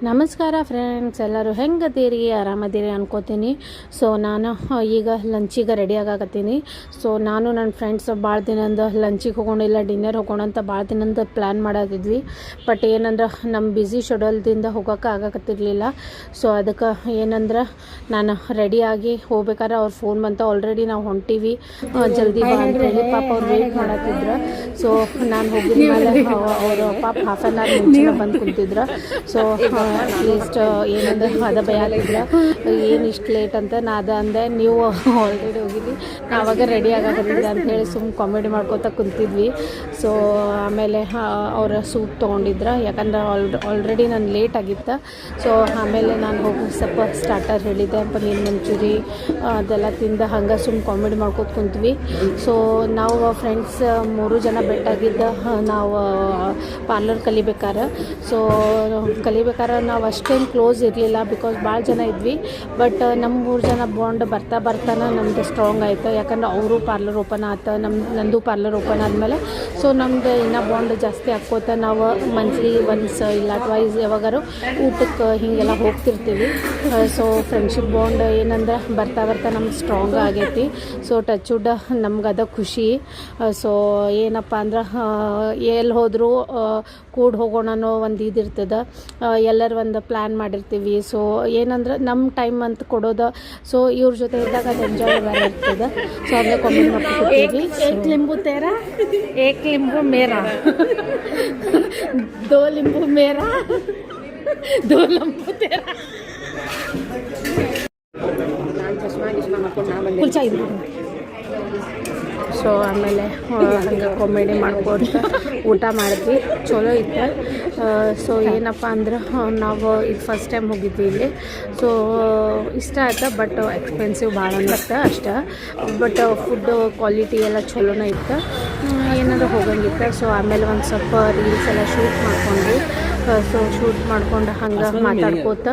ನಮಸ್ಕಾರ ಫ್ರೆಂಡ್ಸ್, ಎಲ್ಲರೂ ಹೆಂಗದೀರಿ? ಆರಾಮದೀರಿ ಅನ್ಕೋತೀನಿ. ಸೊ ನಾನು ಈಗ ಲಂಚಿಗೆ ರೆಡಿ ಆಗಾಕತ್ತೀನಿ. ಸೊ ನಾನು ನನ್ನ ಫ್ರೆಂಡ್ಸ್ ಭಾಳ ದಿನದಿಂದ ಲಂಚಿಗೆ ಹೋಗೋಣಿಲ್ಲ, ಡಿನ್ನರ್ ಹೋಗೋಣ ಅಂತ ಭಾಳ ದಿನದಿಂದ ಪ್ಲ್ಯಾನ್ ಮಾಡಾತಿದ್ವಿ. ಬಟ್ ಏನಂದ್ರೆ ನಮ್ಮ ಬ್ಯುಸಿ ಶೆಡ್ಯೂಲ್ದಿಂದ ಹೋಗೋಕೆ ಆಗಾಕತ್ತಿರಲಿಲ್ಲ. ಸೊ ಅದಕ್ಕೆ ಏನಂದ್ರೆ ನಾನು ರೆಡಿಯಾಗಿ ಹೋಗ್ಬೇಕಾದ್ರೆ ಅವ್ರು ಫೋನ್ ಬಂತು, ಆಲ್ರೆಡಿ ನಾವು ಹೊಂಟೀವಿ, ಜಲ್ದಿ ಬಾ ಅಂತೇಳಿ. ಪಾಪ ಅವ್ರು ವೆಯ್ಟ್ ಮಾಡತ್ತಿದ್ರು. ಸೊ ನಾನು ಹೋಗಿದ ಮೇಲೆ ಅವರು ಪಾಪ ಹಾಫ್ ಆನ್ ಅವರ್ ಮುಂಚೆ ಬಂದು ಕುಂತಿದ್ರು. ಸೊ ಅಟ್ಲೀಸ್ಟ್ ಏನಂದ್ರೆ ಅದ ಭಯ ಆಗಿದ್ರೆ ಏನು ಇಷ್ಟು ಲೇಟ್ ಅಂತ ನಾ ಅದ ಅಂದೆ, ನೀವು ಆಲ್ರೆಡಿ ಹೋಗಿದ್ವಿ, ನಾವಾಗ ರೆಡಿ ಆಗಾಕತ್ತಿದ್ದೆ ಅಂತ ಹೇಳಿ ಸುಮ್ಮನೆ ಕಾಮಿಡಿ ಮಾಡ್ಕೋತಾ ಕುಂತಿದ್ವಿ. ಸೊ ಆಮೇಲೆ ಅವರ ಸೂಪ್ ತೊಗೊಂಡಿದ್ರು, ಯಾಕಂದ್ರೆ ಆಲ್ರೆಡಿ ನಾನು ಲೇಟ್ ಆಗಿತ್ತು. ಸೊ ಆಮೇಲೆ ನಾನು ಹೋಗಿ ಸ್ವಲ್ಪ ಸ್ಟಾರ್ಟರ್ ಹೇಳಿದ್ದೆ, ಪನ್ನೀರ್ ಮಂಚೂರಿ ಅದೆಲ್ಲ ತಿಂದು ಹಂಗೆ ಸುಮ್ಮನೆ ಕಾಮಿಡಿ ಮಾಡ್ಕೋತ ಕುಂತ್ವಿ. ಸೊ ನಾವು ಫ್ರೆಂಡ್ಸ್ 3 ಜನ ಬೆಟ್ಟಾಗಿದ್ದ ನಾವು ಪಾರ್ಲರ್ ಕಲಿಬೇಕಾರೆ. ಸೊ ಕಲಿಬೇಕಾದ್ರೆ ನಾವು ಅಷ್ಟೇನು ಕ್ಲೋಸ್ ಇರಲಿಲ್ಲ, ಬಿಕಾಸ್ ಭಾಳ ಜನ ಇದ್ವಿ. ಬಟ್ ನಮ್ಮ 3 ಜನ ಬಾಂಡ್ ಬರ್ತಾನೆ ನಮ್ಮದು ಸ್ಟ್ರಾಂಗ್ ಆಯಿತು. ಯಾಕಂದ್ರೆ ಅವರು ಪಾರ್ಲರ್ ಓಪನ್ ಆಯ್ತು, ನಂದು ಪಾರ್ಲರ್ ಓಪನ್ ಆದಮೇಲೆ ಸೊ ನಮ್ಮದು ಇನ್ನೂ ಬಾಂಡ್ ಜಾಸ್ತಿ ಹಾಕ್ಕೋತ ನಾವು ಮಂತ್ಲಿ ಒನ್ಸ್ ಇಲ್ಲ ಟ್ವೈಸ್ ಯಾವಾಗಾರು ಊಟಕ್ಕೆ ಹೀಗೆಲ್ಲ ಹೋಗ್ತಿರ್ತೀವಿ. ಸೊ ಫ್ರೆಂಡ್ಶಿಪ್ ಬಾಂಡ್ ಏನಂದ್ರೆ ಬರ್ತಾ ನಮ್ಗೆ ಸ್ಟ್ರಾಂಗ್ ಆಗೈತಿ. ಸೊ ಟಚ್ ವುಡ್ ನಮ್ಗೆ ಅದ ಖುಷಿ. ಸೊ ಏನಪ್ಪ ಅಂದ್ರೆ ಎಲ್ಲಿ ಹೋದರೂ ಕೂಡ ಹೋಗೋಣ ಅನ್ನೋ ಒಂದು ಇದಿರ್ತದೆ, ಎಲ್ಲರೂ ಒಂದು ಪ್ಲ್ಯಾನ್ ಮಾಡಿರ್ತೀವಿ. ಸೊ ಏನಂದ್ರೆ ನಮ್ಮ ಟೈಮ್ ಅಂತ ಕೊಡೋದು. ಸೊ ಇವ್ರ ಜೊತೆ ಇದ್ದಾಗ ಅದು ಎಂಜಾಯ್ ಬೇರೆ ಇರ್ತದೆ. ಸೊ ಅದೇ ಕಾಮೆಂಟ್ ಮಾಡ್ಕೊತೀವಿ. ಏಕ್ ಲಿಂಬು ತೇರಾ, ಏಕ್ ಲಿಂಬು ಮೇರಾ, ದೋ ಲಿಂಬು ಮೇರಾ, ದೋ ಲಿಂಬು ತೇರಾ. ಕುಲ್ಚಾ ಇದ್ರು. ಸೊ ಆಮೇಲೆ ಹಂಗೆ ಕಾಮಿಡಿ ಮಾಡ್ಕೊತ ಊಟ ಮಾಡಿದ್ವಿ, ಚಲೋ ಇತ್ತು. ಸೊ ಏನಪ್ಪ ಅಂದ್ರೆ ನಾವು ಇದು ಫಸ್ಟ್ ಟೈಮ್ ಹೋಗಿದ್ವಿ ಇಲ್ಲಿ. ಸೊ ಇಷ್ಟ ಆಯ್ತು, ಬಟ್ ಎಕ್ಸ್ಪೆನ್ಸಿವ್ ಭಾಳ ಅನ್ನಿಸ್ತು ಅಷ್ಟೇ. ಬಟ್ ಫುಡ್ ಕ್ವಾಲಿಟಿ ಎಲ್ಲ ಚಲೋನೇ ಇತ್ತು, ಏನಾದರೂ ಹೋಗಂಗಿತ್ತು. ಸೊ ಆಮೇಲೆ ಒಂದು ಸ್ವಲ್ಪ ರೀಲ್ಸ್ ಎಲ್ಲ ಶೂಟ್ ಮಾಡ್ಕೊಂಡ್ವಿ. ಸೊ ಶೂಟ್ ಮಾಡ್ಕೊಂಡು ಹಂಗೆ ಮಾತಾಡ್ಕೋತ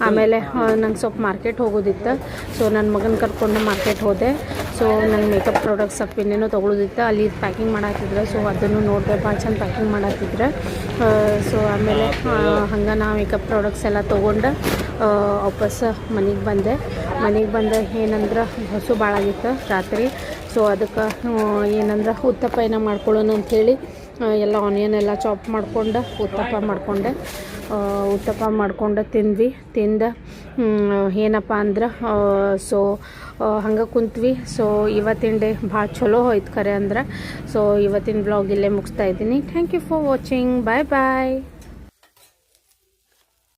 ಆಮೇಲೆ ನಂಗೆ ಸ್ವಲ್ಪ ಮಾರ್ಕೆಟ್ ಹೋಗೋದಿತ್ತು. ಸೊ ನನ್ನ ಮಗನ ಕರ್ಕೊಂಡು ಮಾರ್ಕೆಟ್ ಹೋದೆ. ಸೊ ನಂಗೆ ಮೇಕಪ್ ಪ್ರಾಡಕ್ಟ್ಸ್ ಸ್ವಲ್ಪ ಇನ್ನೇನೋ ತೊಗೊಳೋದಿತ್ತು, ಅಲ್ಲಿ ಪ್ಯಾಕಿಂಗ್ ಮಾಡಾತಿದ್ರು. ಸೊ ಅದನ್ನು ನೋಡಿದೆ, ಭಾಳ ಚಂದ ಪ್ಯಾಕಿಂಗ್ ಮಾಡಾತಿದ್ರು. ಸೊ ಆಮೇಲೆ ಹಂಗೆ ನಾ ಮೇಕಪ್ ಪ್ರಾಡಕ್ಟ್ಸ್ ಎಲ್ಲ ತೊಗೊಂಡು ವಾಪಸ್ ಮನೆಗೆ ಬಂದೆ. ಏನಂದ್ರೆ ಹಸು ಭಾಳ ಆಗಿತ್ತು ರಾತ್ರಿ. ಸೊ ಅದಕ್ಕೆ ಏನಂದ್ರೆ ಉತ್ತಪ್ಪ ಏನೋ ಮಾಡ್ಕೊಳ್ಳೋಣ ಅಂಥೇಳಿ ಎಲ್ಲ ಆನಿಯನ್ ಎಲ್ಲ ಚಾಪ್ ಮಾಡ್ಕೊಂಡು ಉತ್ತಪ್ಪ ಮಾಡ್ಕೊಂಡು ತಿಂದ್ವಿ. ಏನಪ್ಪ ಅಂದ್ರೆ ಸೊ ಹಂಗೆ ಕುಂತ್ವಿ. ಸೊ ಇವತ್ತಿನ ಡೇ ಭಾಳ ಚಲೋ ಹೋಯ್ತು ಖರೆ ಅಂದ್ರೆ. ಸೊ ಇವತ್ತಿನ ಬ್ಲಾಗ್ ಇಲ್ಲೇ ಮುಗಿಸ್ತಾ ಇದ್ದೀನಿ. Thank you for watching. Bye bye.